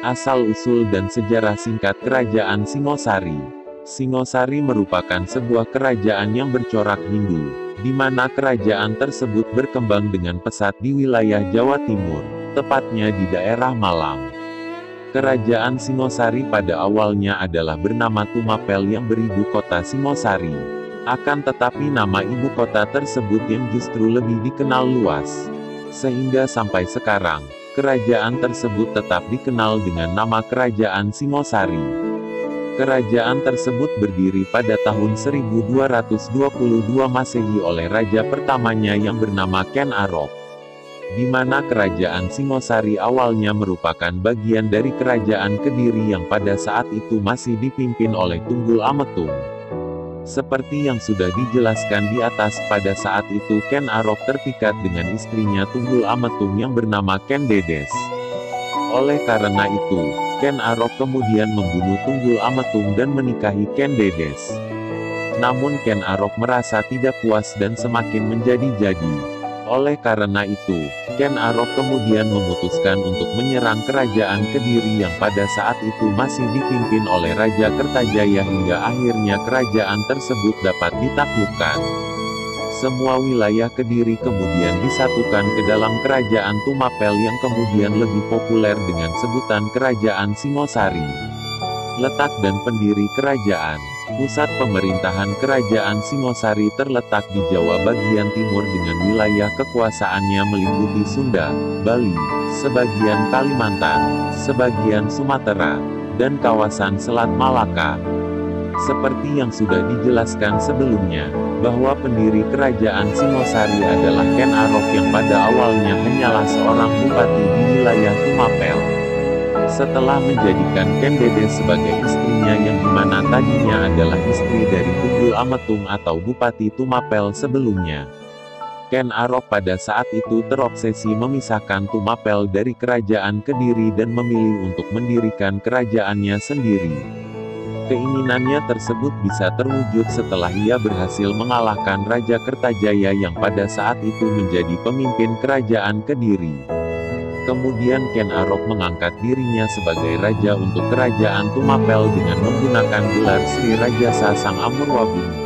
Asal-usul dan sejarah singkat Kerajaan Singosari. Singosari merupakan sebuah kerajaan yang bercorak Hindu, di mana kerajaan tersebut berkembang dengan pesat di wilayah Jawa Timur, tepatnya di daerah Malang. Kerajaan Singosari pada awalnya adalah bernama Tumapel yang beribu kota Singosari. Akan tetapi nama ibu kota tersebut yang justru lebih dikenal luas. Sehingga sampai sekarang, kerajaan tersebut tetap dikenal dengan nama Kerajaan Singosari. Kerajaan tersebut berdiri pada tahun 1222 Masehi oleh raja pertamanya yang bernama Ken Arok. Di mana kerajaan Singosari awalnya merupakan bagian dari kerajaan Kediri yang pada saat itu masih dipimpin oleh Tunggul Ametung. Seperti yang sudah dijelaskan di atas, pada saat itu Ken Arok terpikat dengan istrinya Tunggul Ametung yang bernama Ken Dedes. Oleh karena itu, Ken Arok kemudian membunuh Tunggul Ametung dan menikahi Ken Dedes. Namun Ken Arok merasa tidak puas dan semakin menjadi-jadi. Oleh karena itu, Ken Arok kemudian memutuskan untuk menyerang kerajaan Kediri yang pada saat itu masih dipimpin oleh Raja Kertajaya hingga akhirnya kerajaan tersebut dapat ditaklukkan. Semua wilayah Kediri kemudian disatukan ke dalam kerajaan Tumapel yang kemudian lebih populer dengan sebutan Kerajaan Singosari. Letak dan pendiri kerajaan. Pusat pemerintahan Kerajaan Singosari terletak di Jawa bagian timur dengan wilayah kekuasaannya meliputi Sunda, Bali, sebagian Kalimantan, sebagian Sumatera, dan kawasan Selat Malaka. Seperti yang sudah dijelaskan sebelumnya, bahwa pendiri Kerajaan Singosari adalah Ken Arok yang pada awalnya hanyalah seorang bupati di wilayah Tumapel. Setelah menjadikan Ken Dedes sebagai istrinya yang dimana tadinya adalah istri dari Tunggul Ametung atau Bupati Tumapel sebelumnya. Ken Arok pada saat itu terobsesi memisahkan Tumapel dari kerajaan Kediri dan memilih untuk mendirikan kerajaannya sendiri. Keinginannya tersebut bisa terwujud setelah ia berhasil mengalahkan Raja Kertajaya yang pada saat itu menjadi pemimpin kerajaan Kediri. Kemudian Ken Arok mengangkat dirinya sebagai raja untuk kerajaan Tumapel dengan menggunakan gelar Sri Rajasa Sang Amurwabumi.